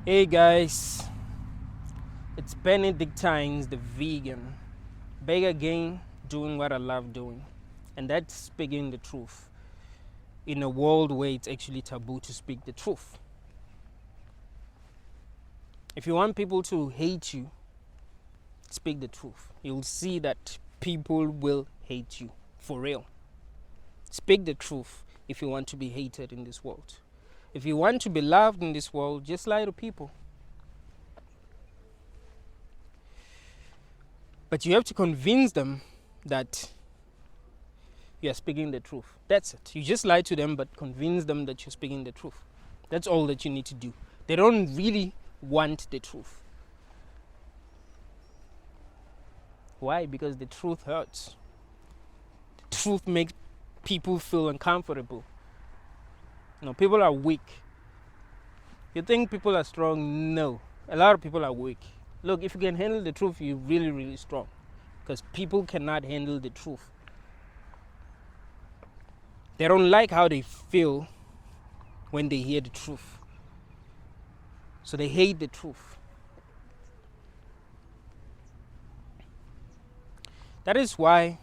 Hey guys, it's Benedictines the vegan, back again doing what I love doing, and that's speaking the truth in a world where it's actually taboo to speak the truth. If you want people to hate you, speak the truth. You'll see that people will hate you for real. Speak the truth if you want to be hated in this world. If you want to be loved in this world, just lie to people. But you have to convince them that you are speaking the truth. That's it. You just lie to them, but convince them that you're speaking the truth. That's all that you need to do. They don't really want the truth. Why? Because the truth hurts. The truth makes people feel uncomfortable. People are weak. You think people are strong? No. A lot of people are weak. Look, if you can handle the truth, you're really, really strong. Because people cannot handle the truth. They don't like how they feel when they hear the truth. So they hate the truth. That is why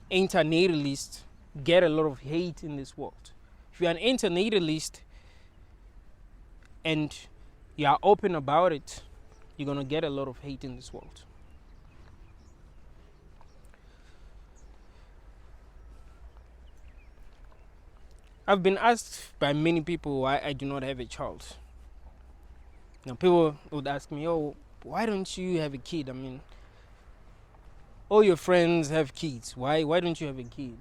antinatalists get a lot of hate in this world. If you're an antinatalist and you are open about it, you're going to get a lot of hate in this world. I've been asked by many people why I do not have a child. People would ask me, oh, why don't you have a kid? I mean, all your friends have kids. Why don't you have a kid?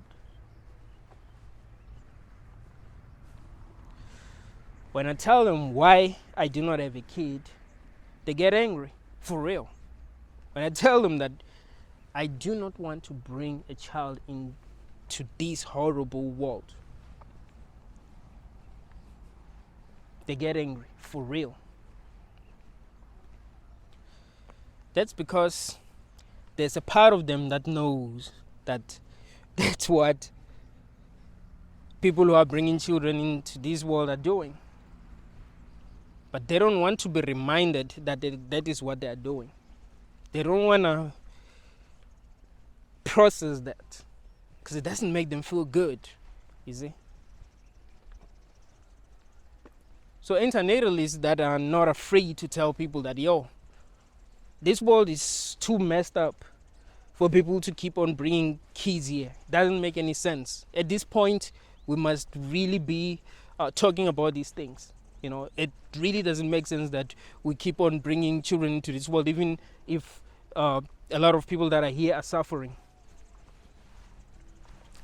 When I tell them why I do not have a kid, they get angry, for real. When I tell them that I do not want to bring a child into this horrible world, they get angry, for real. That's because there's a part of them that knows that that's what people who are bringing children into this world are doing. But they don't want to be reminded that that is what they are doing. They don't want to process that because it doesn't make them feel good, you see. So antinatalists that are not afraid to tell people that, this world is too messed up for people to keep on bringing kids here. Doesn't make any sense. At this point, we must really be talking about these things. It really doesn't make sense that we keep on bringing children into this world, even if a lot of people that are here are suffering.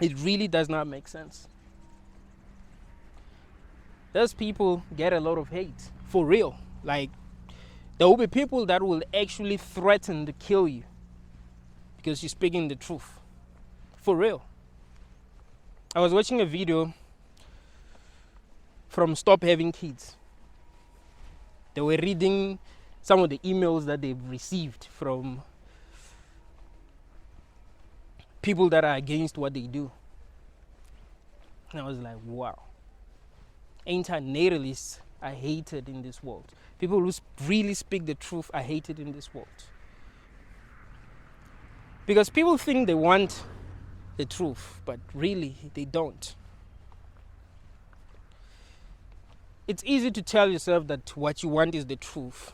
It really does not make sense. Those people get a lot of hate, for real. Like, there will be people that will actually threaten to kill you because you're speaking the truth, for real. I was watching a video from Stop Having Kids. They were reading some of the emails that they've received from people that are against what they do. And I was like, wow. Antinatalists are hated in this world. People who really speak the truth are hated in this world. Because people think they want the truth, but really they don't. It's easy to tell yourself that what you want is the truth.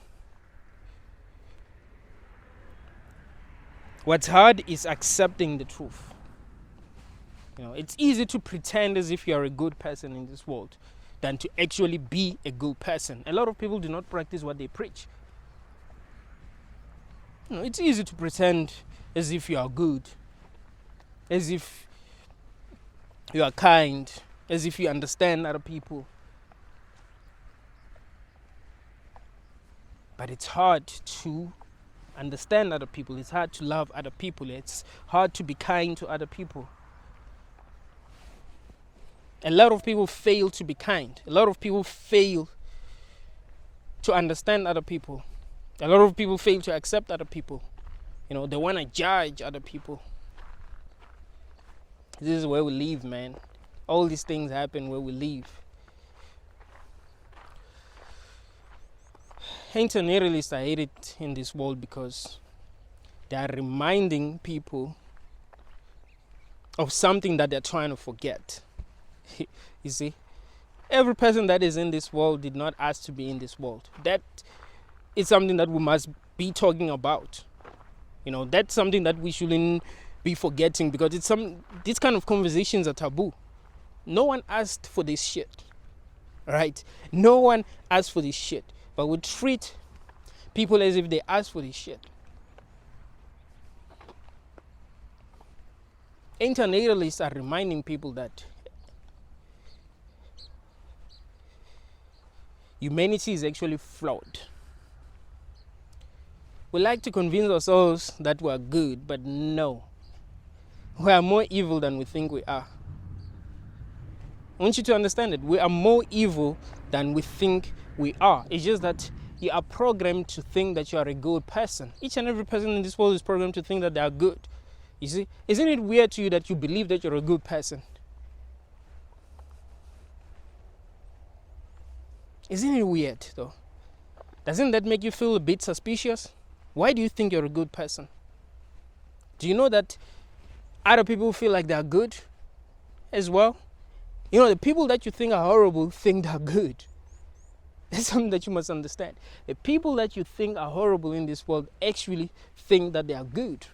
What's hard is accepting the truth. It's easy to pretend as if you're a good person in this world than to actually be a good person. A lot of people do not practice what they preach. It's easy to pretend as if you are good, as if you are kind, as if you understand other people. But it's hard to understand other people. It's hard to love other people. It's hard to be kind to other people. A lot of people fail to be kind. A lot of people fail to understand other people. A lot of people fail to accept other people. They want to judge other people. This is where we live, man. All these things happen where we live. Antinatalists are hated in this world because they are reminding people of something that they're trying to forget. You see, every person that is in this world did not ask to be in this world. That is something that we must be talking about. That's something that we shouldn't be forgetting, because these kind of conversations are taboo. No one asked for this shit, right? No one asked for this shit, but we treat people as if they asked for this shit. Antinatalists are reminding people that humanity is actually flawed. We like to convince ourselves that we are good, but no. We are more evil than we think we are. I want you to understand it. We are more evil than we think we are. It's just that you are programmed to think that you are a good person. Each and every person in this world is programmed to think that they are good. You see, isn't it weird to you that you believe that you're a good person? Isn't it weird though? Doesn't that make you feel a bit suspicious? Why do you think you're a good person? Do you know that other people feel like they're good as well? The people that you think are horrible think they're good. That's something that you must understand. The people that you think are horrible in this world actually think that they are good.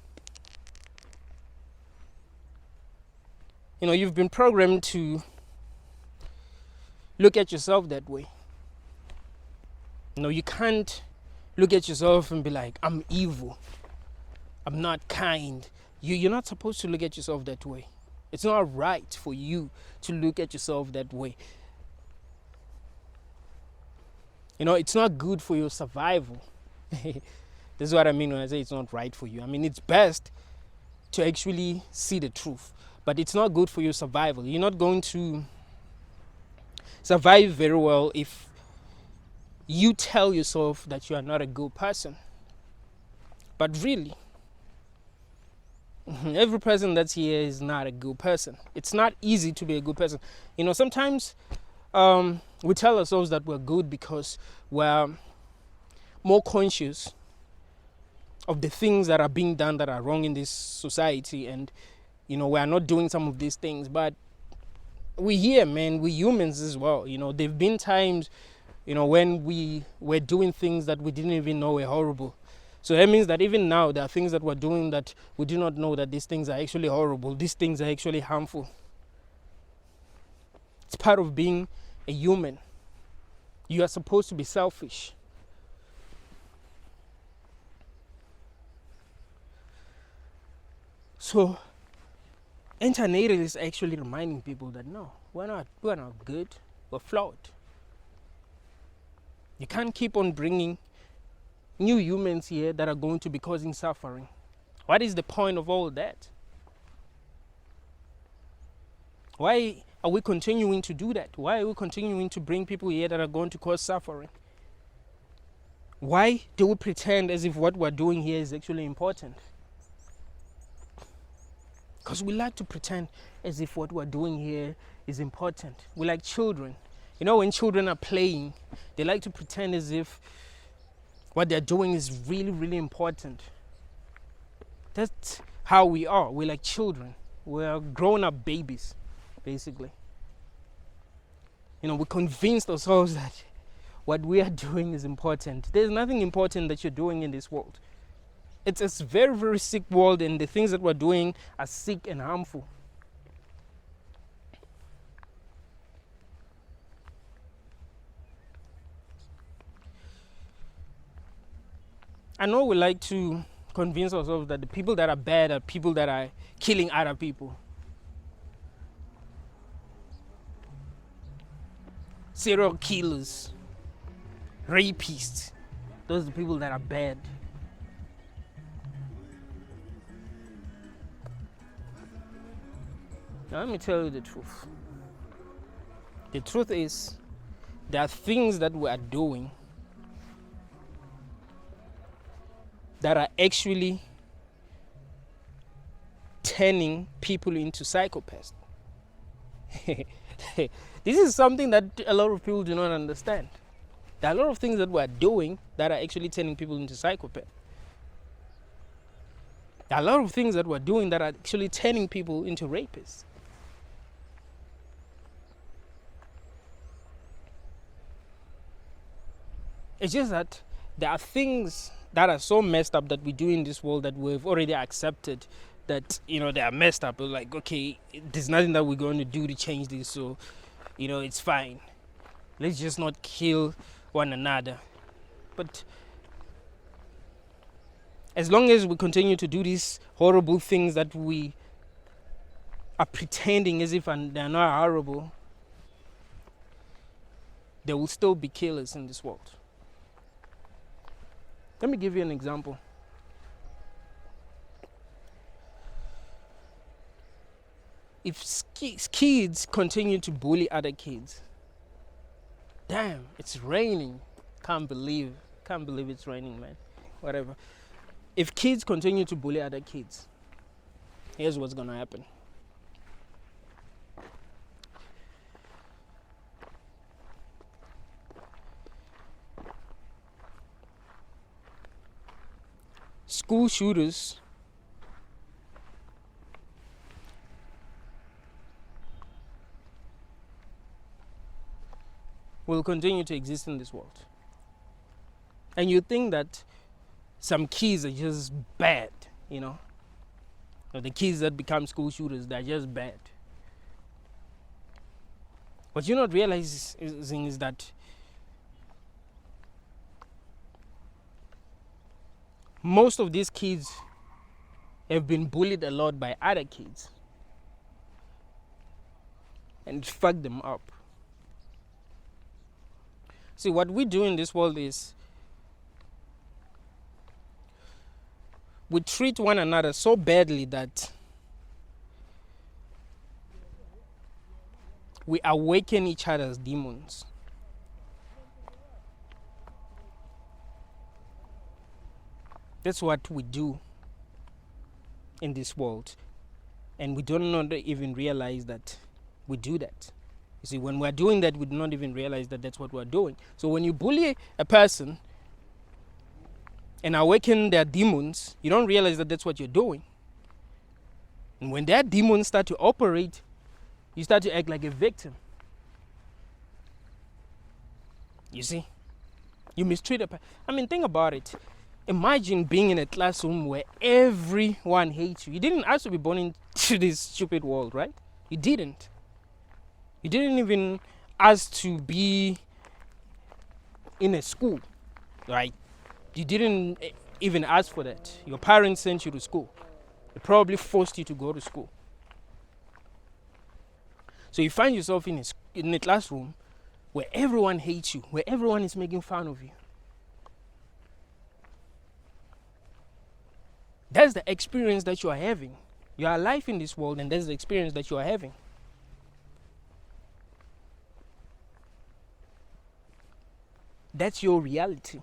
You've been programmed to look at yourself that way. You can't look at yourself and be like, I'm evil, I'm not kind. You're not supposed to look at yourself that way. It's not right for you to look at yourself that way. It's not good for your survival. This is what I mean when I say it's not right for you. I mean, it's best to actually see the truth, but it's not good for your survival. You're not going to survive very well if you tell yourself that you are not a good person. But really, every person that's here is not a good person. It's not easy to be a good person. Sometimes we tell ourselves that we're good because we're more conscious of the things that are being done that are wrong in this society, and we are not doing some of these things. But we're here, man. We're humans as well. There've been times when we were doing things that we didn't even know were horrible. So that means that even now there are things that we're doing that we do not know that these things are actually horrible. These things are actually harmful. It's part of being a human. You are supposed to be selfish. So Antinatalists is actually reminding people that no, we're not good, we're flawed. You can't keep on bringing new humans here that are going to be causing suffering. What is the point of all that? Why are we continuing to do that? Why are we continuing to bring people here that are going to cause suffering? Why do we pretend as if what we're doing here is actually important? Because we like to pretend as if what we're doing here is important. We're like children. When children are playing, they like to pretend as if what they're doing is really, really important. That's how we are. We're like children. We're grown-up babies, basically. We convinced ourselves that what we are doing is important. There's nothing important that you're doing in this world. It's a very, very sick world, and the things that we're doing are sick and harmful. I know we like to convince ourselves that the people that are bad are people that are killing other people. Serial killers, rapists, those are the people that are bad. Now let me tell you the truth. The truth is, there are things that we are doing that are actually turning people into psychopaths. This is something that a lot of people do not understand. There are a lot of things that we're doing that are actually turning people into psychopaths. There are a lot of things that we're doing that are actually turning people into rapists. It's just that there are things that are so messed up that we do in this world that we've already accepted that, they are messed up. We're like, okay, there's nothing that we're going to do to change this, so, it's fine. Let's just not kill one another. But as long as we continue to do these horrible things that we are pretending as if they're not horrible, there will still be killers in this world. Let me give you an example. If kids continue to bully other kids, damn, it's raining. Can't believe it's raining, man. Whatever. If kids continue to bully other kids, here's what's gonna happen. School shooters will continue to exist in this world. And you think that some kids are just bad, or the kids that become school shooters, they're just bad. What you're not realizing is that most of these kids have been bullied a lot by other kids, and it fucked them up. See, what we do in this world is we treat one another so badly that we awaken each other's demons. That's what we do in this world. And we do not even realize that we do that. You see, when we're doing that, we do not even realize that that's what we're doing. So when you bully a person and awaken their demons, you don't realize that that's what you're doing. And when their demons start to operate, you start to act like a victim. You see? You mistreat a person. Think about it. Imagine being in a classroom where everyone hates you. You didn't ask to be born into this stupid world, right? You didn't. You didn't even ask to be in a school, right? You didn't even ask for that. Your parents sent you to school. They probably forced you to go to school. So you find yourself in a classroom where everyone hates you, where everyone is making fun of you. That's the experience that you are having. You are alive in this world, and that's the experience that you are having. That's your reality.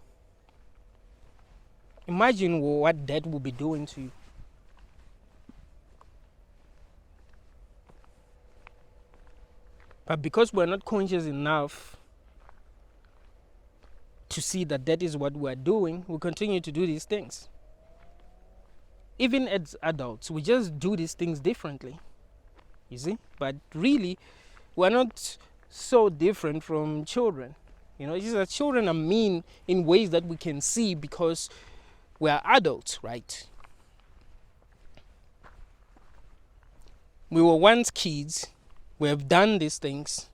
Imagine what that will be doing to you. But because we're not conscious enough to see that that is what we're doing, we continue to do these things. Even as adults, we just do these things differently. You see? But really, we're not so different from children. It's just that children are mean in ways that we can see because we are adults, right? We were once kids. We have done these things.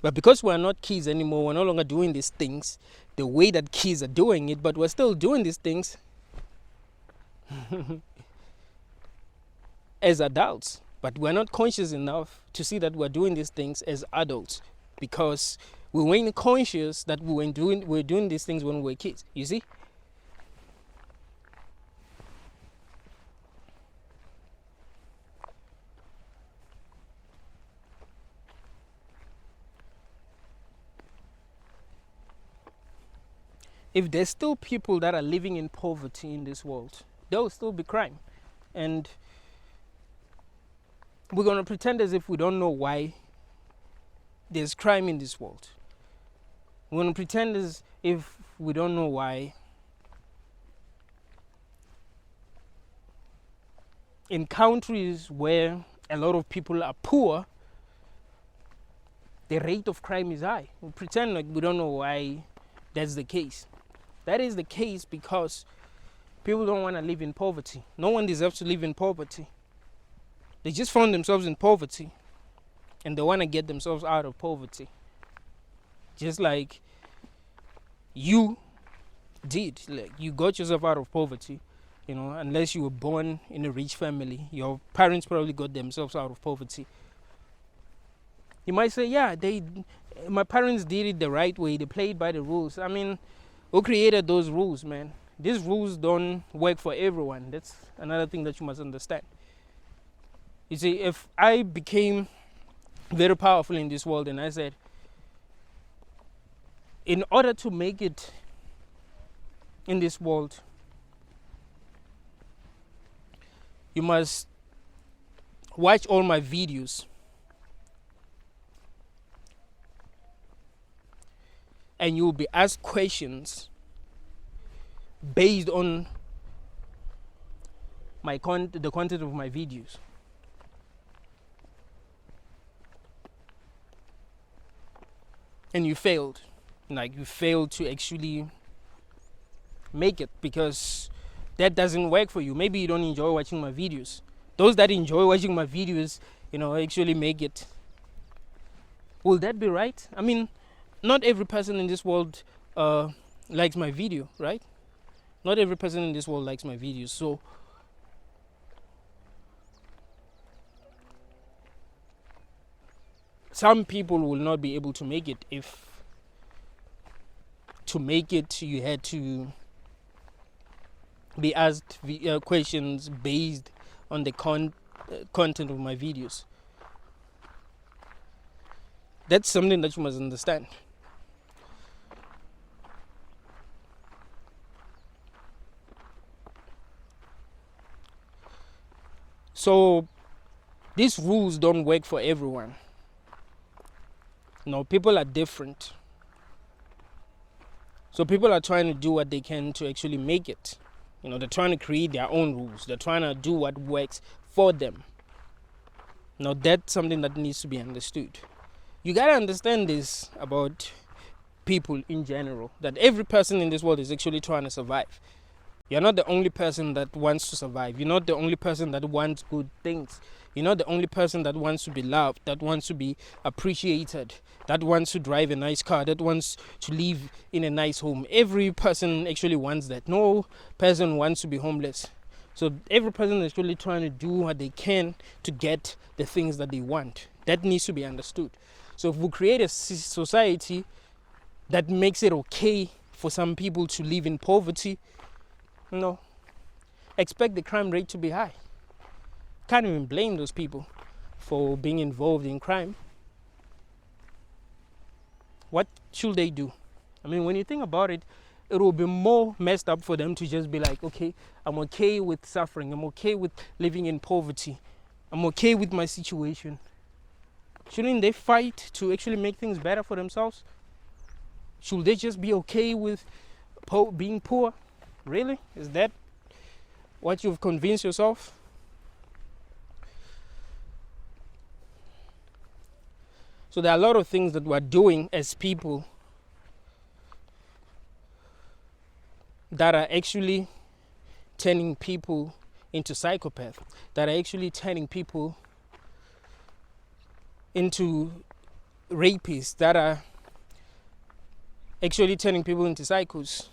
But because we're not kids anymore, we're no longer doing these things the way that kids are doing it, but we're still doing these things as adults. But we're not conscious enough to see that we're doing these things as adults because we weren't conscious that we were doing these things when we were kids. You see? If there's still people that are living in poverty in this world, there will still be crime. And we're going to pretend as if we don't know why there's crime in this world. We want to pretend as if we don't know why. In countries where a lot of people are poor, the rate of crime is high. We pretend like we don't know why that's the case. That is the case because people don't want to live in poverty. No one deserves to live in poverty. They just found themselves in poverty and they want to get themselves out of poverty. Just like you did. Like you got yourself out of poverty. You know, unless you were born in a rich family, your parents probably got themselves out of poverty. You might say, yeah, my parents did it the right way. They played by the rules. I mean, who created those rules, man? These rules don't work for everyone. That's another thing that you must understand. You see, if I became very powerful in this world and I said, in order to make it in this world, you must watch all my videos and you'll be asked questions based on the content of my videos. And you failed. Like you failed to actually make it because that doesn't work for you. Maybe you don't enjoy watching my videos. Those that enjoy watching my videos, actually make it. Will that be right? I mean, not every person in this world likes my video, right? Not every person in this world likes my videos. So some people will not be able to make it if to make it you had to be asked questions based on the content of my videos. That's something that you must understand. So these rules don't work for everyone. No, people are different. So people are trying to do what they can to actually make it. They're trying to create their own rules. They're trying to do what works for them. Now that's something that needs to be understood. You gotta understand this about people in general, that every person in this world is actually trying to survive. You're not the only person that wants to survive. You're not the only person that wants good things. You're not the only person that wants to be loved, that wants to be appreciated, that wants to drive a nice car, that wants to live in a nice home. Every person actually wants that. No person wants to be homeless. So every person is actually trying to do what they can to get the things that they want. That needs to be understood. So if we create a society that makes it okay for some people to live in poverty, expect the crime rate to be high. Can't even blame those people for being involved in crime. What should they do? I mean, when you think about it, it will be more messed up for them to just be like, okay, I'm okay with suffering. I'm okay with living in poverty. I'm okay with my situation. Shouldn't they fight to actually make things better for themselves? Should they just be okay with being poor? Really? Is that what you've convinced yourself? So there are a lot of things that we're doing as people that are actually turning people into psychopaths, that are actually turning people into rapists, that are actually turning people into psychos,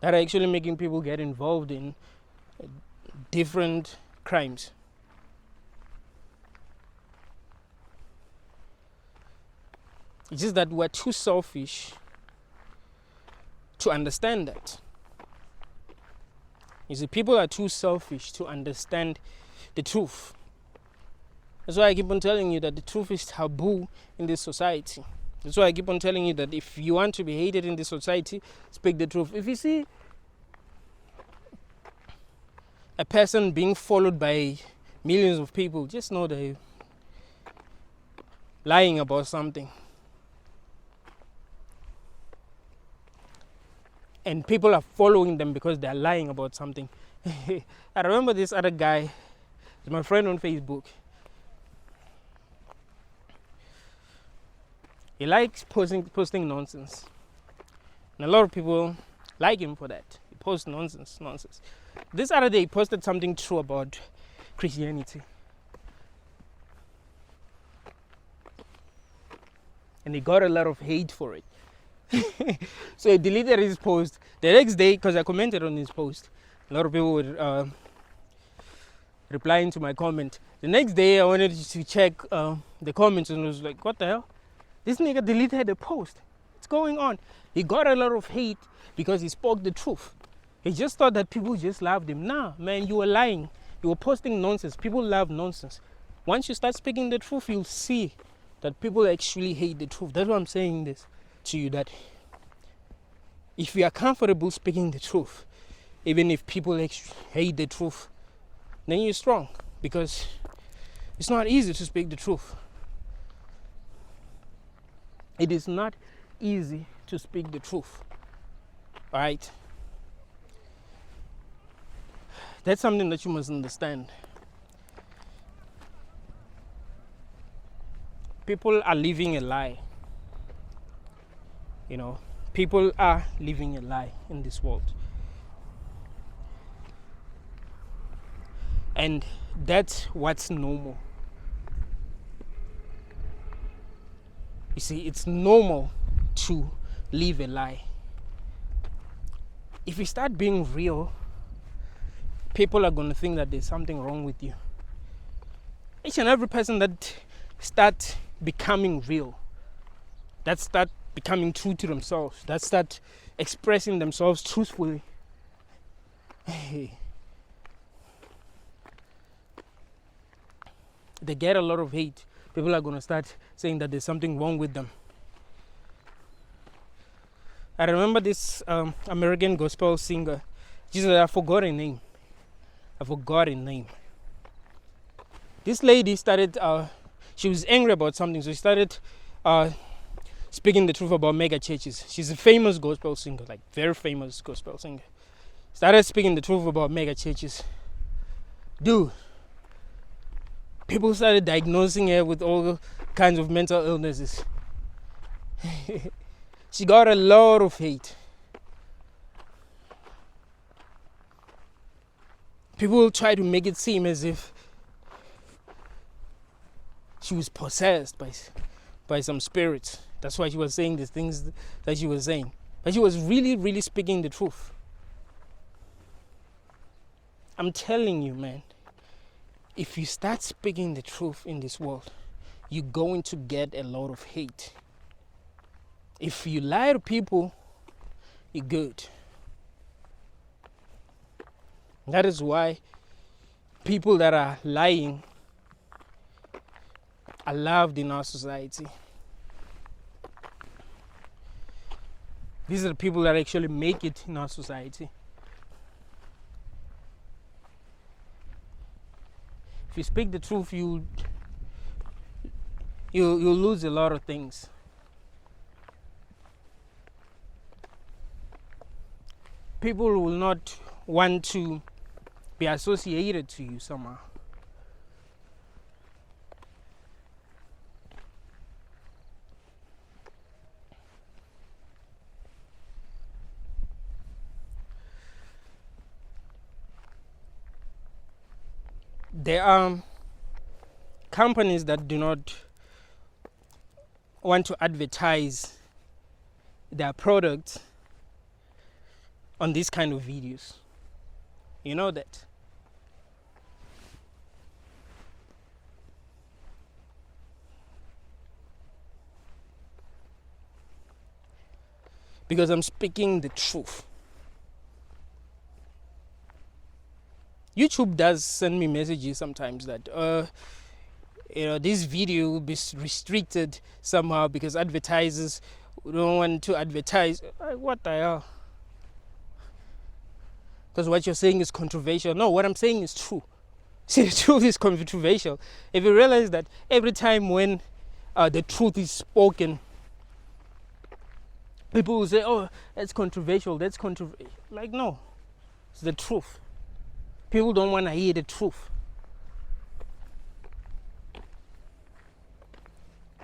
that are actually making people get involved in different crimes. It's just that we're too selfish to understand that. You see, people are too selfish to understand the truth. That's why I keep on telling you that the truth is taboo in this society. That's why I keep on telling you that if you want to be hated in this society, speak the truth. If you see a person being followed by millions of people, just know they're lying about something. and people are following them because they're lying about something. I remember this other guy, my friend on Facebook. He likes posting nonsense, and a lot of people like him for that. He posts nonsense. This other day he posted something true about Christianity, and he got a lot of hate for it. So he deleted his post. The next day, because I commented on his post, a lot of people were replying to my comment. The next day I wanted to check the comments, and I was like, what the hell? This nigga deleted the post. What's going on? He got a lot of hate because he spoke the truth. He just thought that people just loved him. Nah, man, you were lying. You were posting nonsense. People love nonsense. Once you start speaking the truth, you'll see that people actually hate the truth. That's why I'm saying this to you, that if you are comfortable speaking the truth, even if people hate the truth, then you're strong, because it's not easy to speak the truth. It is not easy to speak the truth. All right? That's something that you must understand. People are living a lie. You know, people are living a lie in this world. And that's what's normal. You see, it's normal to live a lie. If you start being real, people are going to think that there's something wrong with you. Each and every person that start becoming real, that start becoming true to themselves, that start expressing themselves truthfully, they get a lot of hate. People are going to start saying that there's something wrong with them. I remember this American gospel singer. I forgot her name. This lady started, she was angry about something, so she started speaking the truth about mega churches. She's a famous gospel singer, like very famous gospel singer. Started speaking the truth about mega churches. Dude, people started diagnosing her with all kinds of mental illnesses. She got a lot of hate. People try to make it seem as if she was possessed by some spirits. That's why she was saying the things that she was saying. But she was really, really speaking the truth. I'm telling you, man, if you start speaking the truth in this world, you're going to get a lot of hate. If you lie to people, you're good. That is why people that are lying are loved in our society. These are the people that actually make it in our society. If you speak the truth, you'll lose a lot of things. People will not want to be associated to you somehow. There are companies that do not want to advertise their products on these kind of videos. You know that. Because I'm speaking the truth. YouTube does send me messages sometimes that this video will be restricted somehow because advertisers don't want to advertise. What the hell? Because what you're saying is controversial. No, what I'm saying is true. See, the truth is controversial. If you realize that every time when the truth is spoken, People will say, oh, that's controversial, that's controversial. Like, no, it's the truth. People don't want to hear the truth.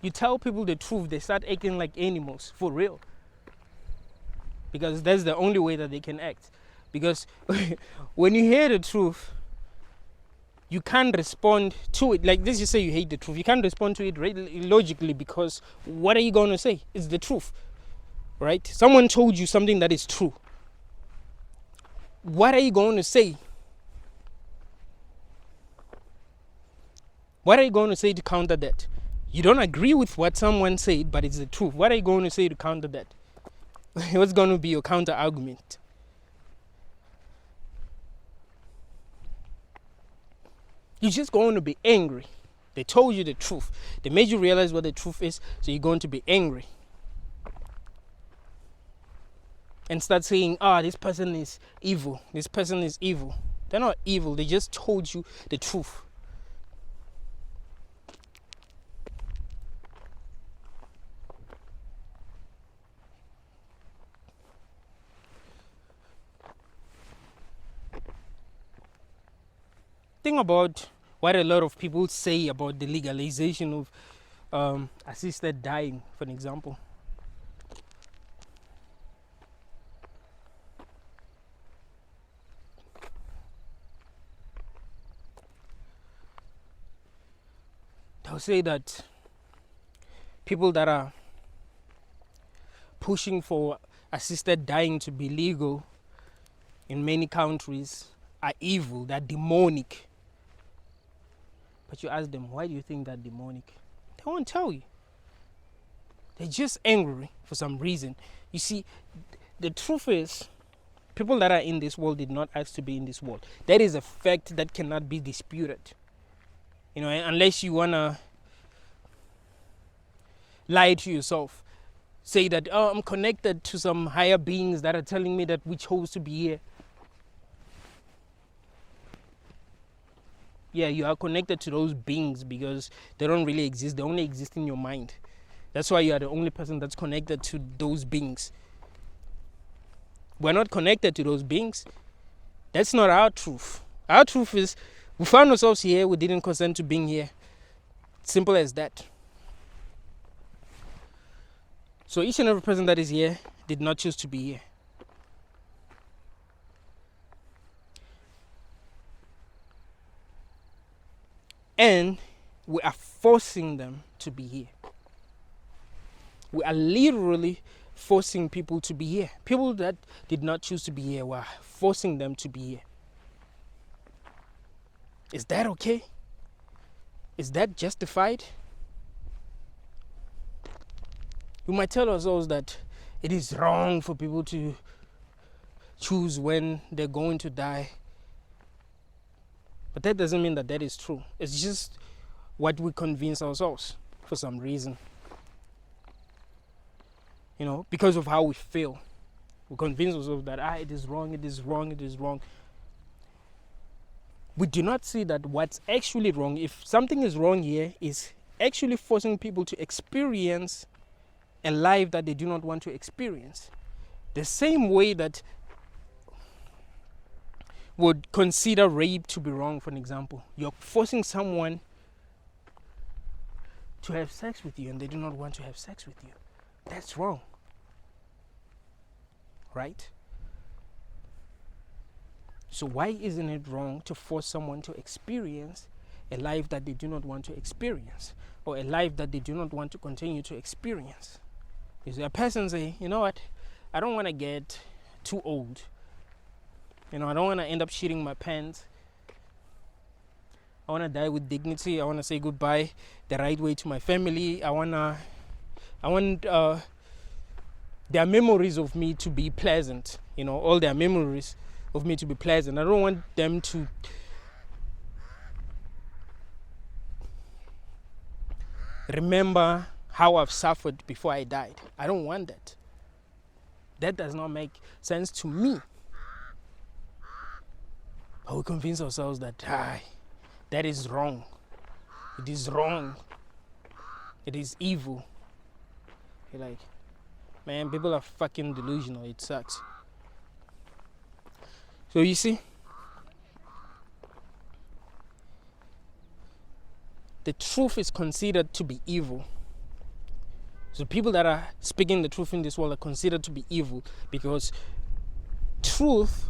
You tell people the truth, they start acting like animals, for real. Because that's the only way that they can act. Because when you hear the truth, you can't respond to it. Like this, you say you hate the truth. You can't respond to it logically, because what are you going to say? It's the truth, right? Someone told you something that is true. What are you going to say? What are you going to say to counter that? You don't agree with what someone said, but it's the truth. What are you going to say to counter that? What's going to be your counter argument? You're just going to be angry. They told you the truth. They made you realize what the truth is, so you're going to be angry. And start saying, this person is evil. This person is evil. They're not evil. They just told you the truth. Think about what a lot of people say about the legalization of assisted dying, for an example. They'll say that people that are pushing for assisted dying to be legal in many countries are evil, they're demonic. But you ask them, why do you think they're demonic? They won't tell you. They're just angry for some reason. You see, the truth is, people that are in this world did not ask to be in this world. That is a fact that cannot be disputed. You know, unless you want to lie to yourself. Say that, I'm connected to some higher beings that are telling me that we chose to be here. Yeah, you are connected to those beings because they don't really exist. They only exist in your mind. That's why you are the only person that's connected to those beings. We're not connected to those beings. That's not our truth. Our truth is we found ourselves here. We didn't consent to being here. Simple as that. So each and every person that is here did not choose to be here. And we are forcing them to be here. We are literally forcing people to be here. People that did not choose to be here, we are forcing them to be here. Is that okay? Is that justified? We might tell ourselves that it is wrong for people to choose when they're going to die. But that doesn't mean that that is true. It's just what we convince ourselves for some reason. You know, because of how we feel. We convince ourselves that it is wrong, it is wrong, it is wrong. We do not see that what's actually wrong, if something is wrong here, is actually forcing people to experience a life that they do not want to experience. The same way that would consider rape to be wrong, for an example. You're forcing someone to have sex with you and they do not want to have sex with you. That's wrong. Right? So why isn't it wrong to force someone to experience a life that they do not want to experience, or a life that they do not want to continue to experience? You see, a person say, you know what, I don't want to get too old. You know, I don't want to end up shitting my pants. I want to die with dignity. I want to say goodbye the right way to my family. I want their memories of me to be pleasant. You know, all their memories of me to be pleasant. I don't want them to remember how I've suffered before I died. I don't want that. That does not make sense to me. But we convince ourselves that that is wrong. It is wrong. It is evil. You're like, Man, people are fucking delusional. It sucks. So you see, the truth is considered to be evil. So people that are speaking the truth in this world are considered to be evil because truth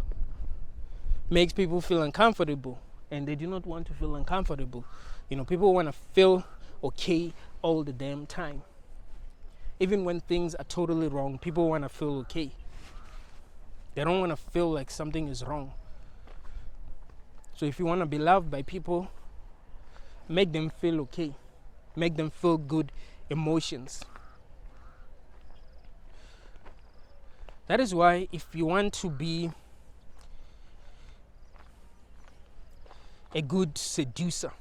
makes people feel uncomfortable, and they do not want to feel uncomfortable. People want to feel okay all the damn time. Even when things are totally wrong, people want to feel okay. They don't want to feel like something is wrong. So if you want to be loved by people, make them feel okay. Make them feel good emotions. That is why if you want to be a good seducer,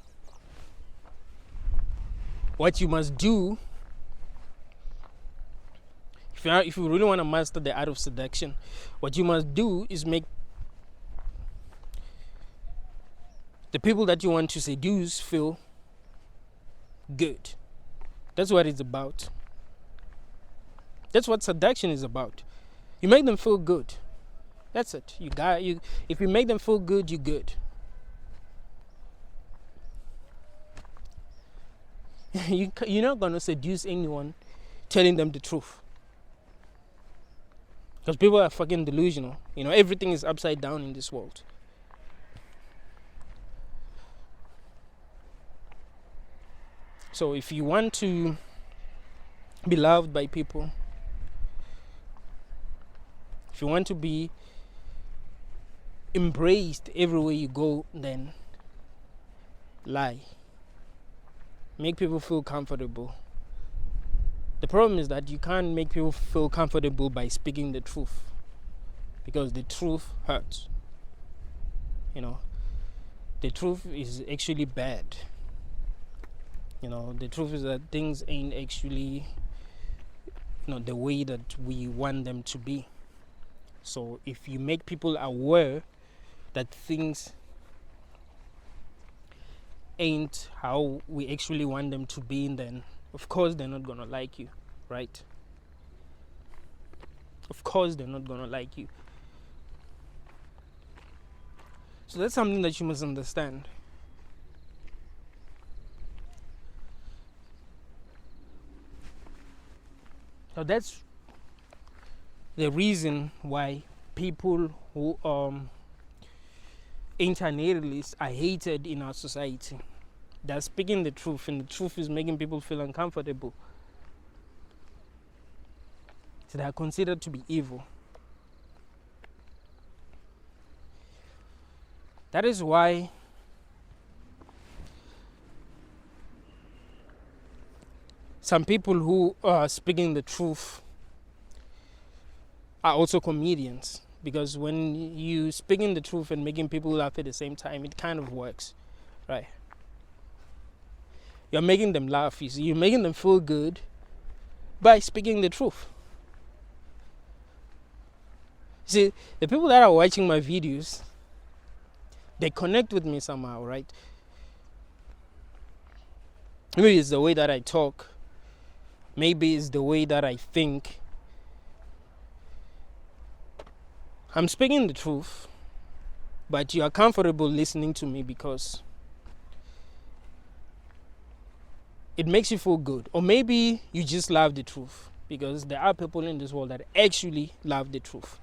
what you must do, if you really want to master the art of seduction, what you must do is make the people that you want to seduce feel good. That's what it's about. That's what seduction is about. You make them feel good. That's it. If you make them feel good, you're good. You're not going to seduce anyone telling them the truth. Because people are fucking delusional. Everything is upside down in this world. So if you want to be loved by people, if you want to be embraced everywhere you go, then lie. Make people feel comfortable. The problem is that you can't make people feel comfortable by speaking the truth, because the truth hurts. The truth is actually bad. The truth is that things ain't actually the way that we want them to be. So if you make people aware that things ain't how we actually want them to be, then of course they're not gonna like you, right? Of course they're not gonna like you. So that's something that you must understand. So that's the reason why people who Antinatalists are hated in our society. They're speaking the truth, and the truth is making people feel uncomfortable. So they are considered to be evil. That is why some people who are speaking the truth are also comedians, because when you speaking the truth and making people laugh at the same time, it kind of works, right? You're making them laugh, you see, you're making them feel good by speaking the truth. See, the people that are watching my videos, they connect with me somehow, right? Maybe it's the way that I talk, maybe it's the way that I think. I'm speaking the truth, but you are comfortable listening to me because it makes you feel good. Or maybe you just love the truth, because there are people in this world that actually love the truth.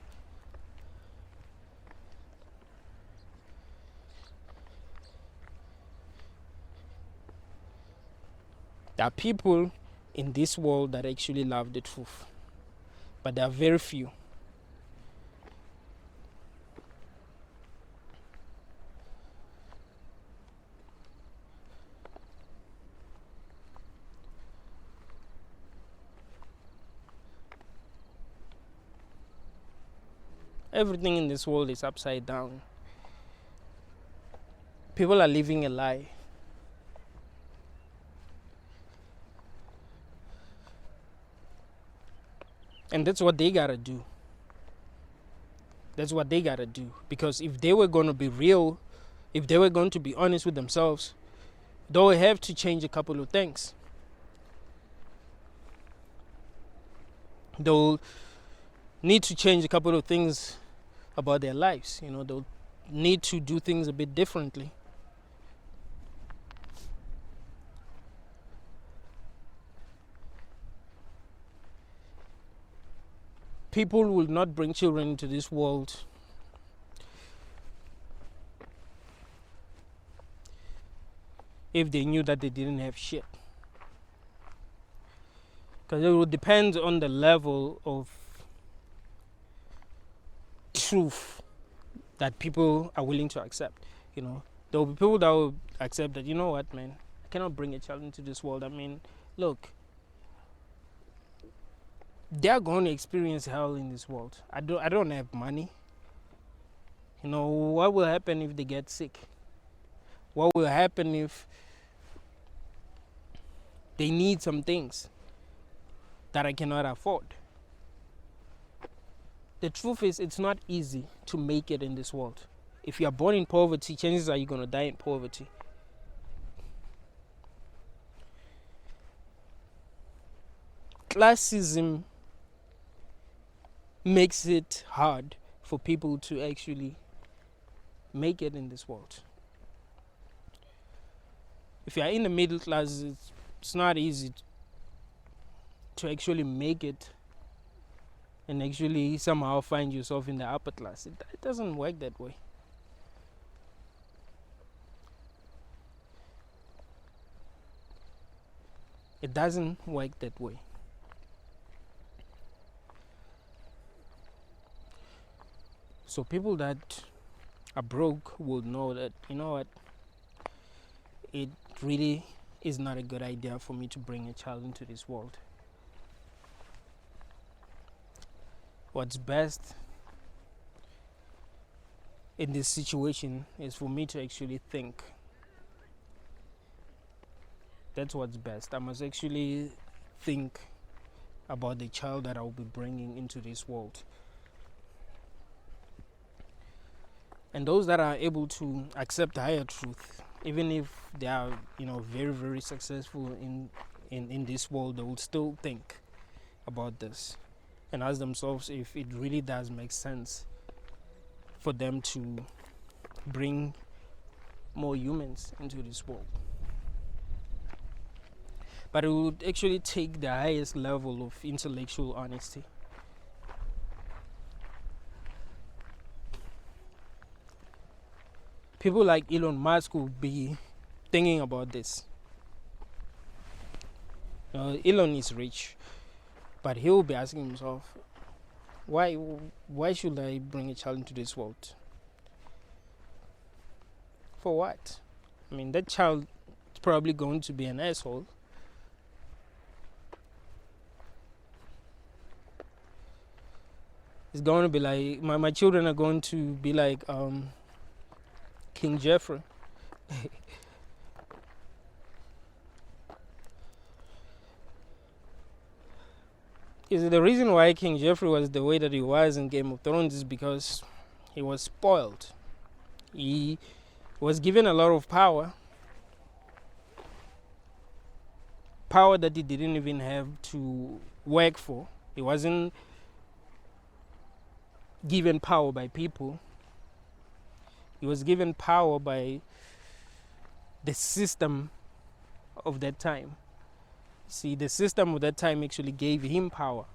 There are people in this world that actually love the truth, but there are very few. Everything in this world is upside down. People are living a lie. And that's what they gotta do. That's what they gotta do. Because if they were going to be real, if they were going to be honest with themselves, they would have to change a couple of things. they'll need to change a couple of things about their lives. They'll need to do things a bit differently. People will not bring children into this world if they knew that they didn't have shit. Because it will depend on the level of truth that people are willing to accept. There will be people that will accept that, what, man, I cannot bring a child into this world. I mean, look, they're going to experience hell in this world. I don't have money. What will happen if they get sick? What will happen if they need some things that I cannot afford? The truth is, it's not easy to make it in this world. If you are born in poverty, chances are you're going to die in poverty. Classism makes it hard for people to actually make it in this world. If you are in the middle class, it's not easy to actually make it and actually somehow find yourself in the upper class. It doesn't work that way. It doesn't work that way. So people that are broke will know that, it really is not a good idea for me to bring a child into this world. What's best in this situation is for me to actually think. That's what's best. I must actually think about the child that I will be bringing into this world. And those that are able to accept higher truth, even if they are, very, very successful in this world, they will still think about this and ask themselves if it really does make sense for them to bring more humans into this world. But it would actually take the highest level of intellectual honesty. People like Elon Musk will be thinking about this. Elon is rich, but he will be asking himself, why should I bring a child into this world? For what? I mean, that child is probably going to be an asshole. It's going to be like, my children are going to be like King Jeffrey. Is the reason why King Jeffrey was the way that he was in Game of Thrones is because he was spoiled. He was given a lot of power that he didn't even have to work for. He wasn't given power by people. He was given power by the system of that time. See, the system of that time actually gave him power.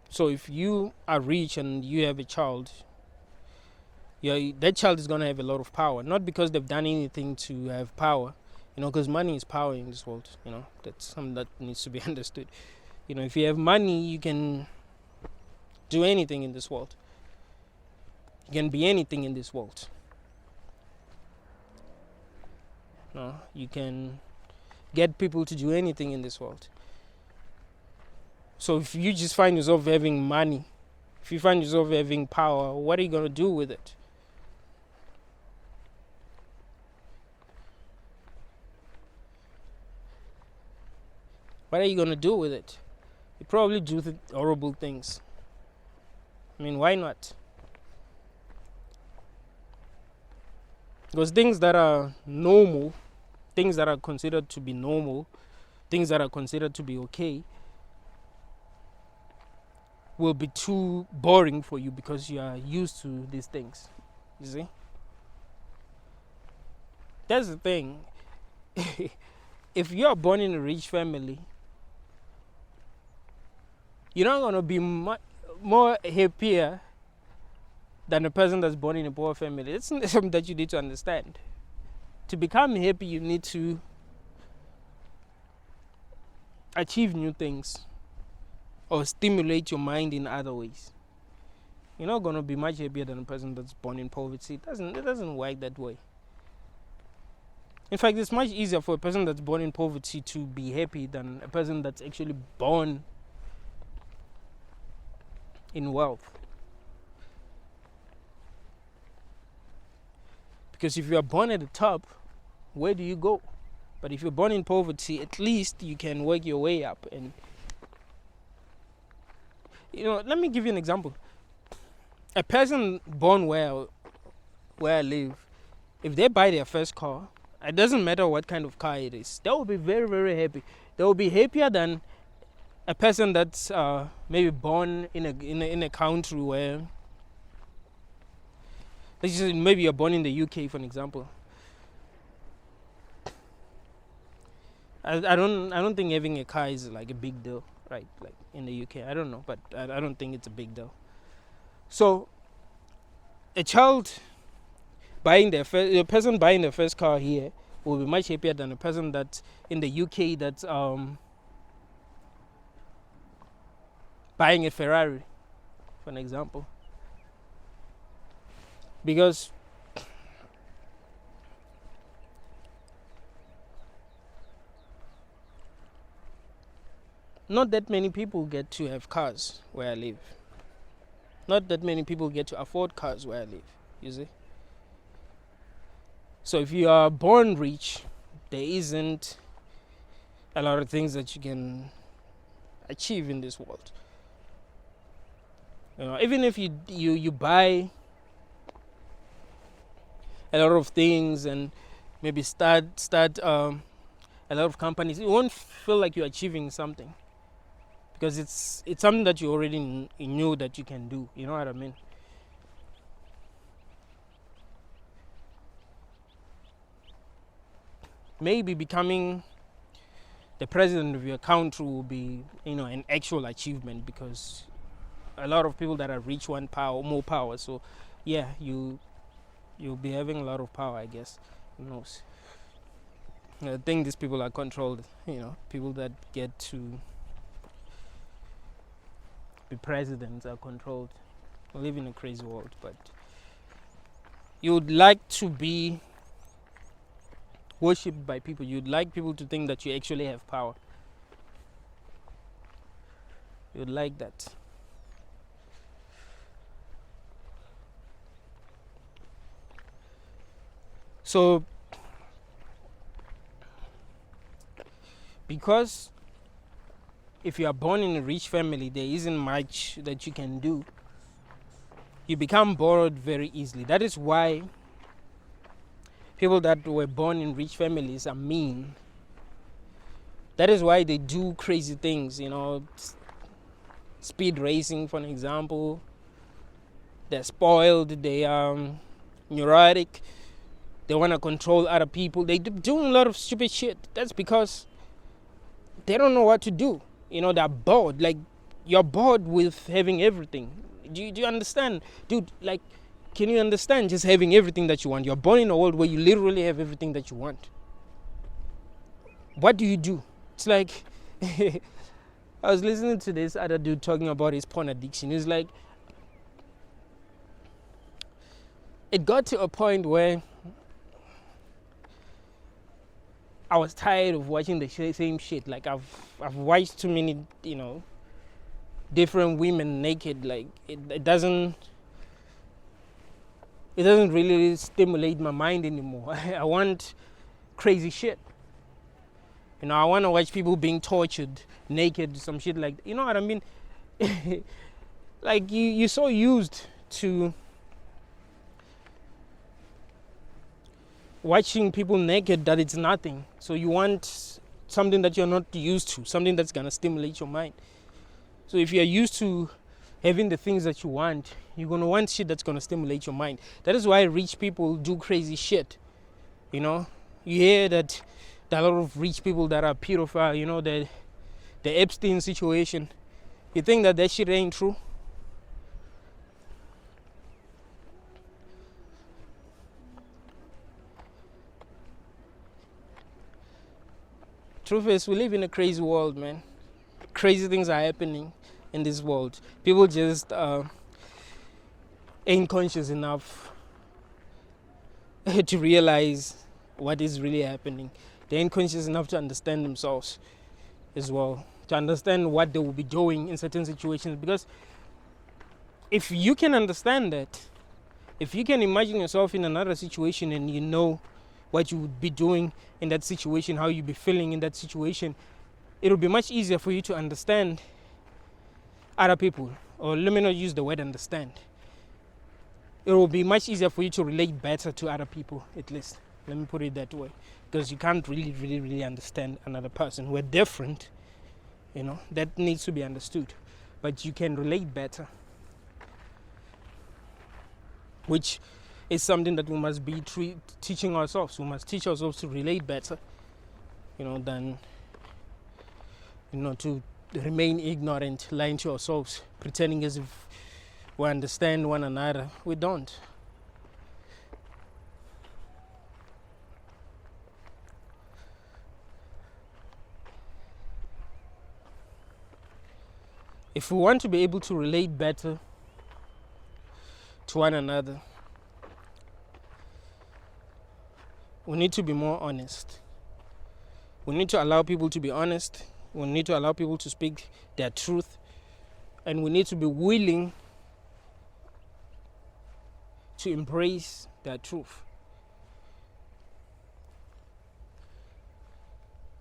So if you are rich and you have a child, that child is going to have a lot of power. Not because they've done anything to have power, because money is power in this world. That's something that needs to be understood. If you have money, you can do anything in this world. You can be anything in this world. You can get people to do anything in this world. So if you just find yourself having money, if you find yourself having power, what are you going to do with it? What are you going to do with it? You probably do horrible things. I mean, why not? Because things that are normal things that are considered to be normal, things that are considered to be okay, will be too boring for you because you are used to these things. You see? That's the thing. If you are born in a rich family, you're not going to be more happier than a person that's born in a poor family. It's something that you need to understand. To become happy, you need to achieve new things or stimulate your mind in other ways. You're not going to be much happier than a person that's born in poverty. It doesn't work that way. In fact, it's much easier for a person that's born in poverty to be happy than a person that's actually born in wealth. Because if you are born at the top, where do you go? But if you're born in poverty, at least you can work your way up. And let me give you an example. A person born where I live, if they buy their first car, it doesn't matter what kind of car it is, they will be very, very happy. They will be happier than a person that's maybe born in a country where, let's just say maybe you're born in the UK, for an example. I don't think having a car is like a big deal, right? Like in the UK, I don't know, but I don't think it's a big deal. So a person buying their first car here will be much happier than a person that's in the UK that's buying a Ferrari, for an example. Because not that many people get to have cars where I live. Not that many people get to afford cars where I live, you see. So if you are born rich, there isn't a lot of things that you can achieve in this world. Even if you buy a lot of things and maybe start a lot of companies, you won't feel like you're achieving something, because it's something that you already knew that you can do. You know what I mean? Maybe becoming the president of your country will be, an actual achievement, because a lot of people that are rich want more power. So, yeah, you'll be having a lot of power, I guess. Who knows? I think these people are controlled. People that get to be presidents are controlled. We live in a crazy world, but you would like to be worshipped by people. You'd like people to think that you actually have power. You'd like that. So, because if you are born in a rich family, there isn't much that you can do. You become bored very easily. That is why people that were born in rich families are mean. That is why they do crazy things, speed racing, for an example. They're spoiled, they are neurotic, they want to control other people. They're doing a lot of stupid shit. That's because they don't know what to do. They're bored. Like, you're bored with having everything. Do you understand? Dude, like, can you understand just having everything that you want? You're born in a world where you literally have everything that you want. What do you do? It's like, I was listening to this other dude talking about his porn addiction. He's like, it got to a point where I was tired of watching the same shit. Like, I've watched too many, different women naked. Like, it doesn't really stimulate my mind anymore. I want crazy shit. I want to watch people being tortured naked, some shit like, you know what I mean? Like, you're so used to watching people naked that it's nothing. So you want something that you're not used to, something that's gonna stimulate your mind. So if you're used to having the things that you want, you're gonna want shit that's gonna stimulate your mind. That is why rich people do crazy shit. You know, you hear that there are a lot of rich people that are pedophile. You know, the Epstein situation. You think that shit ain't true? Truth is, we live in a crazy world, man. Crazy things are happening in this world. People just ain't conscious enough to realize what is really happening. They ain't conscious enough to understand themselves as well, to understand what they will be doing in certain situations. Because if you can understand that, if you can imagine yourself in another situation and you know what you would be doing in that situation, how you'd be feeling in that situation, it'll be much easier for you to understand other people. Or let me not use the word understand. It will be much easier for you to relate better to other people, at least. Let me put it that way. Because you can't really understand another person. We're different, you know, that needs to be understood. But you can relate better, which is something that we must be teaching ourselves. We must teach ourselves to relate better, you know, than, you know, to remain ignorant, lying to ourselves, pretending as if we understand one another. We don't. If we want to be able to relate better to one another, we need to be more honest. We need to allow people to be honest. We need to allow people to speak their truth. And we need to be willing to embrace their truth.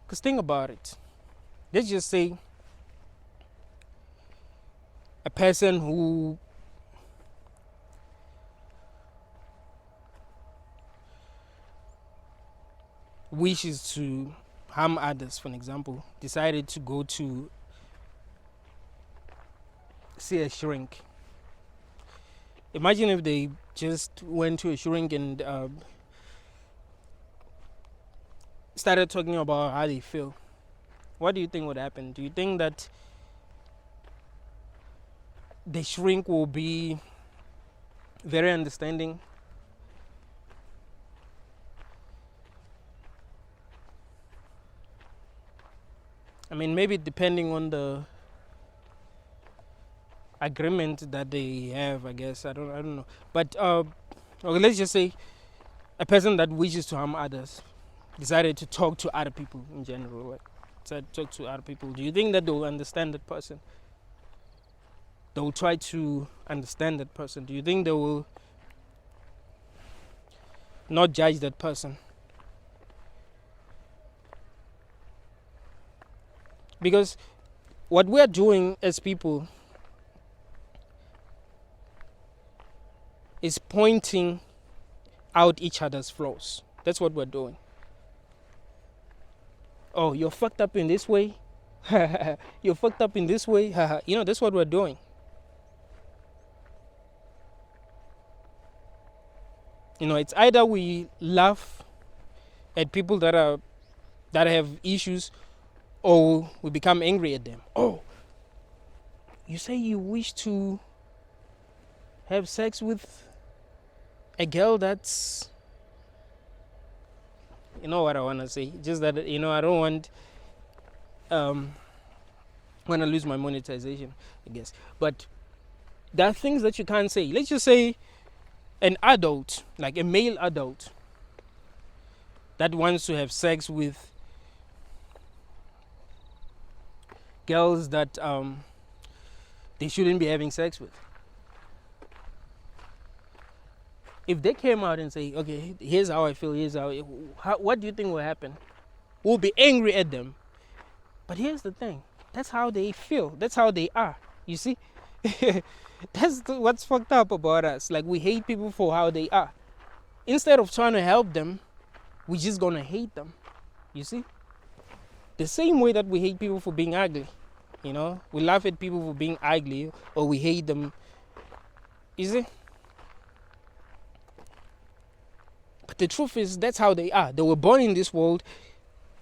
Because think about it. Let's just say a person who wishes to harm others, for an example, decided to go to see a shrink. Imagine if they just went to a shrink and started talking about how they feel. What do you think would happen? Do you think that the shrink will be very understanding? I mean, maybe depending on the agreement that they have, I guess. I don't know. But okay, let's just say a person that wishes to harm others decided to talk to other people in general. Right? Decided to talk to other people. Do you think that they will understand that person? They will try to understand that person. Do you think they will not judge that person? Because what we are doing as people is pointing out each other's flaws. That's what we're doing. Oh, you're fucked up in this way. You're fucked up in this way. You know, that's what we're doing. You know, it's either we laugh at people that have issues, or we become angry at them. Oh, you say you wish to have sex with a girl that's, you know what I want to say, just that, you know, I don't want when I lose my monetization, I guess. But there are things that you can't say. Let's just say an adult, like a male adult, that wants to have sex with girls that they shouldn't be having sex with. If they came out and say, okay, here's how I feel, what do you think will happen? We'll be angry at them. But here's the thing. That's how they feel. That's how they are. You see? That's what's fucked up about us. Like, we hate people for how they are. Instead of trying to help them, we're just gonna hate them. You see? The same way that we hate people for being ugly. We laugh at people for being ugly, or we hate them. You see? But the truth is, that's how they are. They were born in this world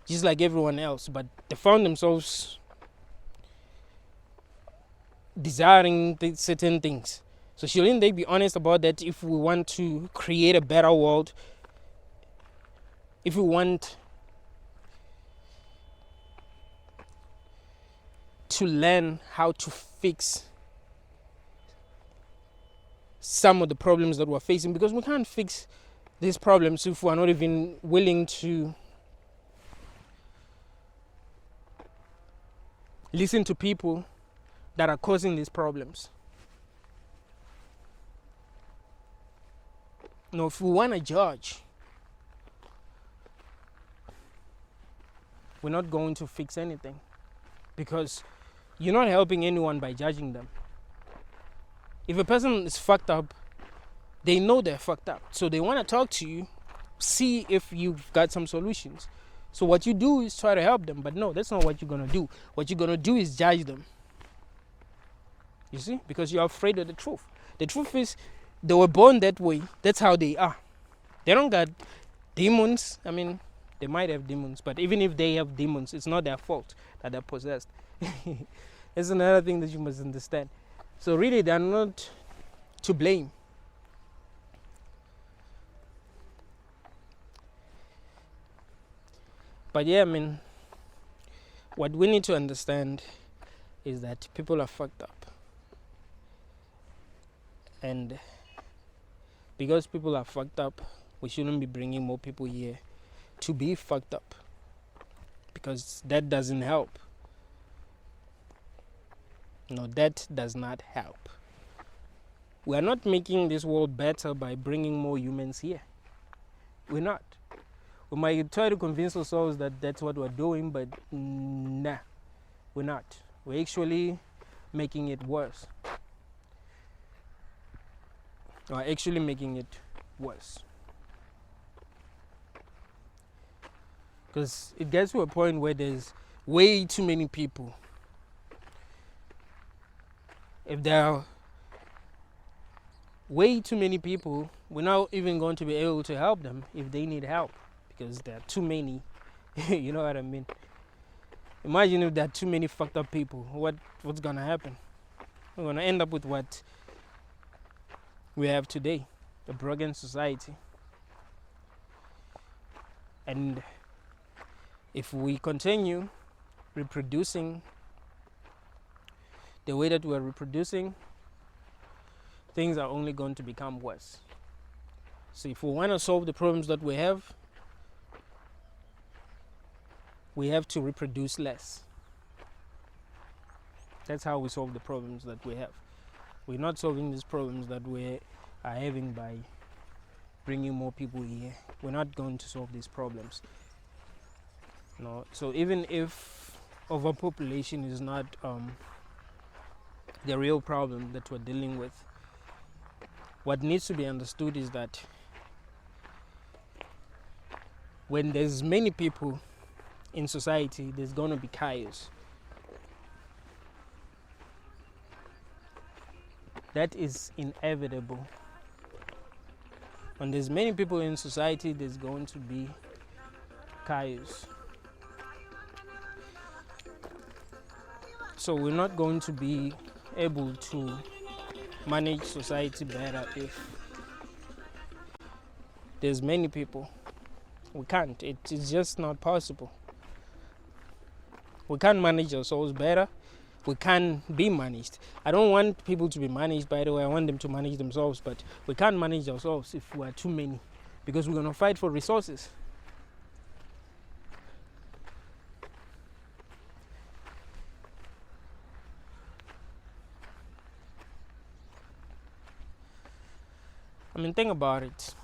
just like everyone else, but they found themselves desiring certain things. So shouldn't they be honest about that if we want to create a better world? If we want to learn how to fix some of the problems that we're facing, because we can't fix these problems if we're not even willing to listen to people that are causing these problems. If we want to judge, we're not going to fix anything, because you're not helping anyone by judging them. If a person is fucked up, they know they're fucked up, so they want to talk to you, see if you've got some solutions. So what you do is try to help them, but no, that's not what you're going to do. What you're going to do is judge them. You see? Because you're afraid of the truth. The truth is, they were born that way. That's how they are. They don't got demons. I mean, they might have demons, but even if they have demons, it's not their fault that they're possessed. That's another thing that you must understand. So really, they're not to blame. But yeah, what we need to understand is that people are fucked up. And because people are fucked up, we shouldn't be bringing more people here to be fucked up, because that doesn't help. No, that does not help. We are not making this world better by bringing more humans here. We're not. We might try to convince ourselves that that's what we're doing, but nah, we're not. We're actually making it worse. We're actually making it worse. Because it gets to a point where there's way too many people. If there are way too many people, we're not even going to be able to help them if they need help, because there are too many. You know what I mean? Imagine if there are too many fucked up people. What's gonna happen? We're gonna end up with what we have today, a broken society. And if we continue reproducing the way that we're reproducing, things are only going to become worse. So if we want to solve the problems that we have to reproduce less. That's how we solve the problems that we have. We're not solving these problems that we are having by bringing more people here. We're not going to solve these problems. No. So even if overpopulation is not the real problem that we're dealing with, what needs to be understood is that when there's many people in society, there's going to be chaos. That is inevitable. When there's many people in society, there's going to be chaos. So we're not going to be able to manage society better if there's many people. We can't. It's just not possible. We can't manage ourselves better. We can't be managed. I don't want people to be managed, by the way. I want them to manage themselves, but we can't manage ourselves if we're too many, because we're going to fight for resources. Think about it.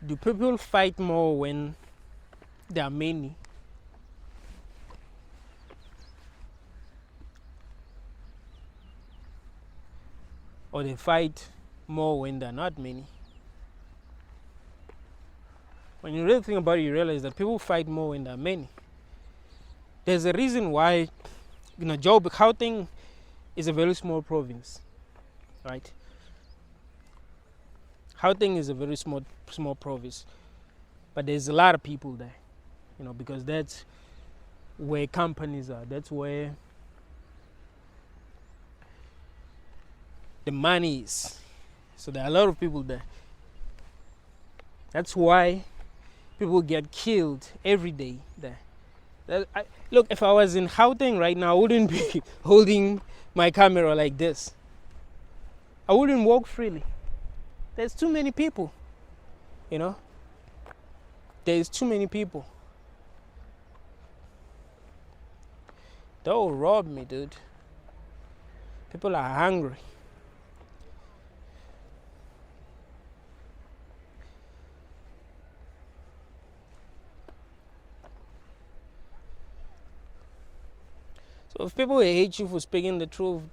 Do people fight more when there are many? Or they fight more when there are not many? When you really think about it, you realize that people fight more when there are many. There's a reason why, Joburg, Gauteng is a very small province, right? Gauteng is a very small province, but there's a lot of people there, because that's where companies are. That's where the money is. So there are a lot of people there. That's why people get killed every day there. Look, if I was in Gauteng right now, I wouldn't be holding my camera like this. I wouldn't walk freely. There's too many people, There's too many people. They'll rob me, dude. People are hungry. So if people hate you for speaking the truth,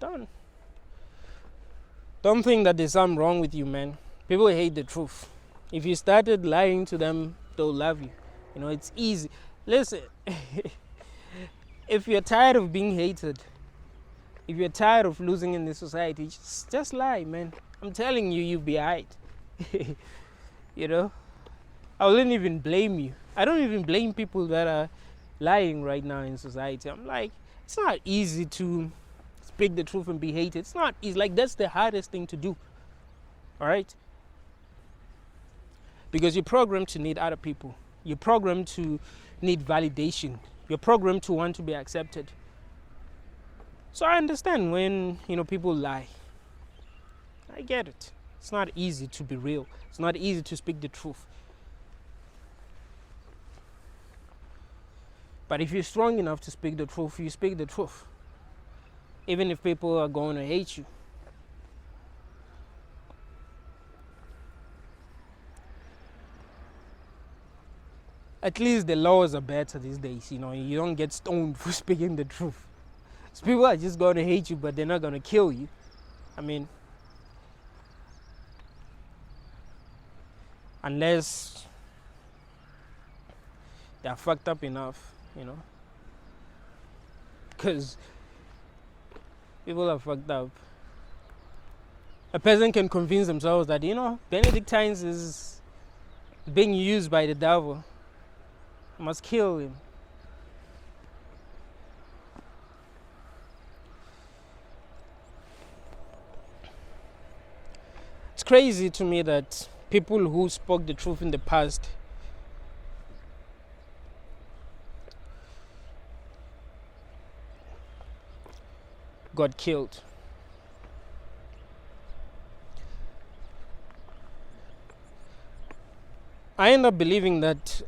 don't think that there's something wrong with you, man. People hate the truth. If you started lying to them, they'll love you. It's easy. Listen, if you're tired of being hated, if you're tired of losing in this society, just lie, man. I'm telling you, you'll be alright. I wouldn't even blame you. I don't even blame people that are lying right now in society. I'm like, it's not easy to speak the truth and be hated. It's not easy. Like, that's the hardest thing to do. All right? Because you're programmed to need other people. You're programmed to need validation. You're programmed to want to be accepted. So I understand when, people lie. I get it. It's not easy to be real. It's not easy to speak the truth. But if you're strong enough to speak the truth, you speak the truth. Even if people are going to hate you. At least the laws are better these days. You don't get stoned for speaking the truth. So people are just going to hate you, but they're not going to kill you. Unless they're fucked up enough, because people are fucked up. A person can convince themselves that, Benedictines is being used by the devil. I must kill him. It's crazy to me that people who spoke the truth in the past got killed. I end up believing that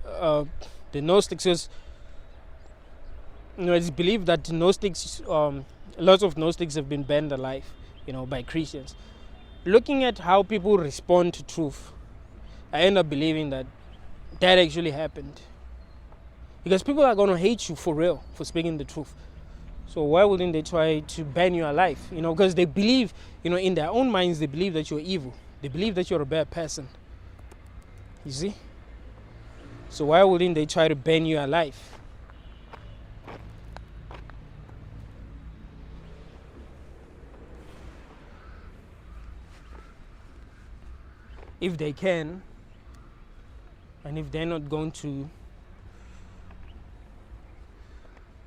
the Gnostics is, it's believed that Gnostics, lots of Gnostics have been burned alive, by Christians. Looking at how people respond to truth, I end up believing that actually happened. Because people are going to hate you for real for speaking the truth. So why wouldn't they try to ban you alive? Because they believe, in their own minds, they believe that you're evil. They believe that you're a bad person. You see? So why wouldn't they try to ban you alive? If they can, and if they're not going to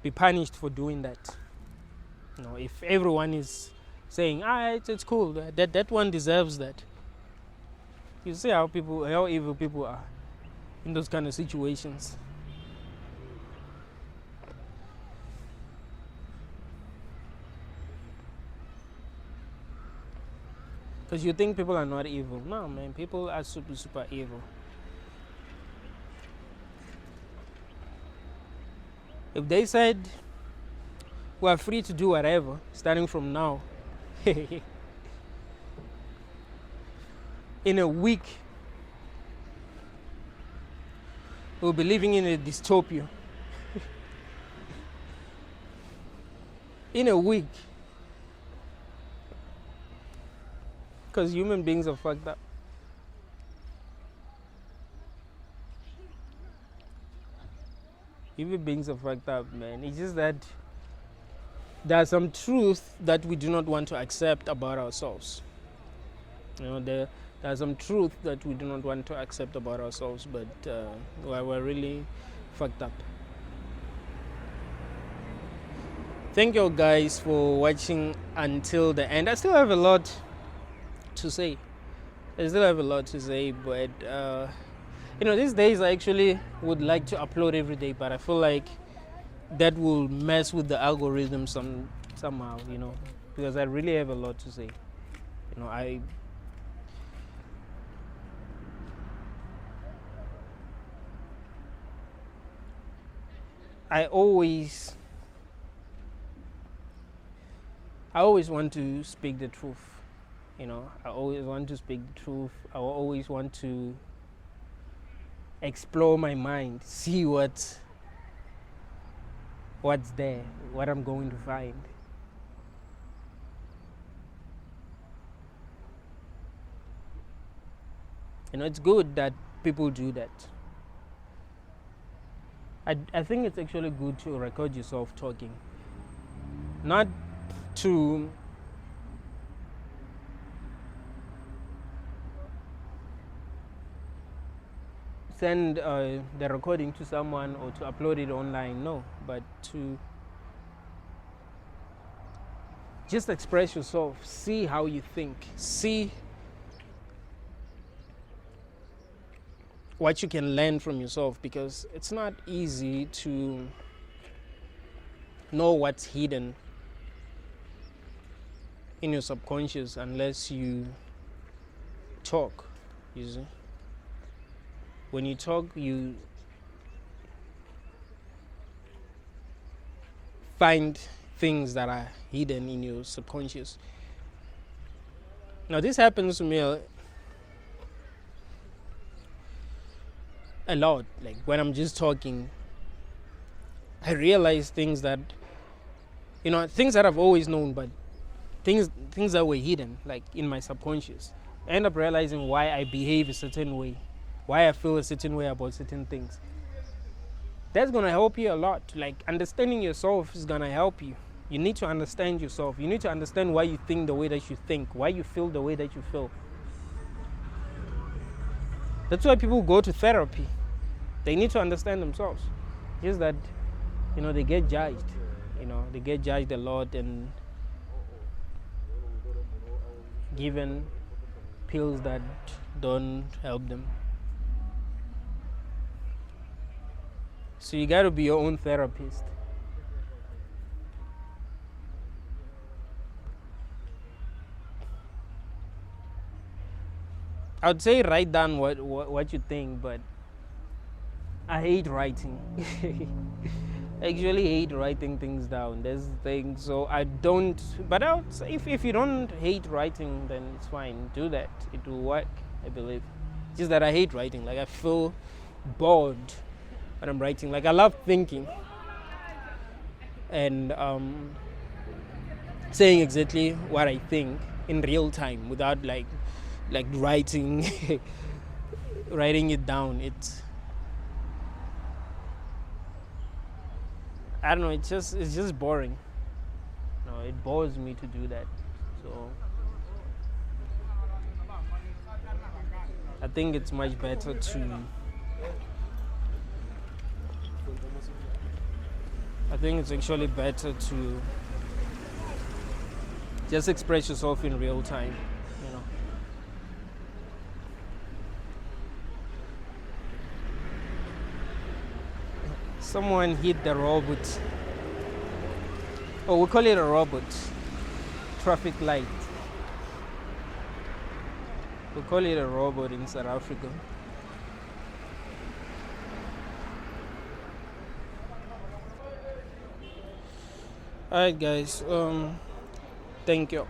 be punished for doing that. If everyone is saying, it's cool, that one deserves that. You see how evil people are in those kind of situations. Because you think people are not evil. No, man, people are super, super evil. If they said we are free to do whatever starting from now, in a week we'll be living in a dystopia. In a week. Because human beings are fucked up. Human beings are fucked up, man. It's just that there are some truth that we do not want to accept about ourselves. There are some truth that we do not want to accept about ourselves, but we're really fucked up. Thank you guys for watching until the end. I still have a lot to say. But these days I actually would like to upload every day, but I feel like that will mess with the algorithm somehow, because I really have a lot to say. I always want to speak the truth. I always want to speak the truth. I always want to explore my mind, see what's there, what I'm going to find. It's good that people do that. I think it's actually good to record yourself talking, not to send the recording to someone or to upload it online, no, but to just express yourself, see how you think, see what you can learn from yourself, because it's not easy to know what's hidden in your subconscious unless you talk. You see, when you talk, you find things that are hidden in your subconscious. Now this happens to me a lot. Like when I'm just talking, I realize things that things that I've always known, but things that were hidden, like in my subconscious. I end up realizing why I behave a certain way, why I feel a certain way about certain things. That's gonna help you a lot. Like understanding yourself is gonna help you. You need to understand yourself. You need to understand why you think the way that you think, why you feel the way that you feel. That's why people go to therapy. They need to understand themselves. Just that, they get judged. They get judged a lot and given pills that don't help them. So you gotta be your own therapist. I would say write down what you think, but I hate writing. I actually hate writing things down. There's things, so I don't. But I would say if you don't hate writing, then it's fine. Do that. It will work, I believe. Just that I hate writing. Like I feel bored when I'm writing. Like I love thinking and saying exactly what I think in real time without like writing it down. I don't know, it's just boring. It bores me to do that. So I think it's much better to I think it's actually better to just express yourself in real time. Someone hit the robot. Oh, we call it a robot. Traffic light. We call it a robot in South Africa. Alright guys, thank you.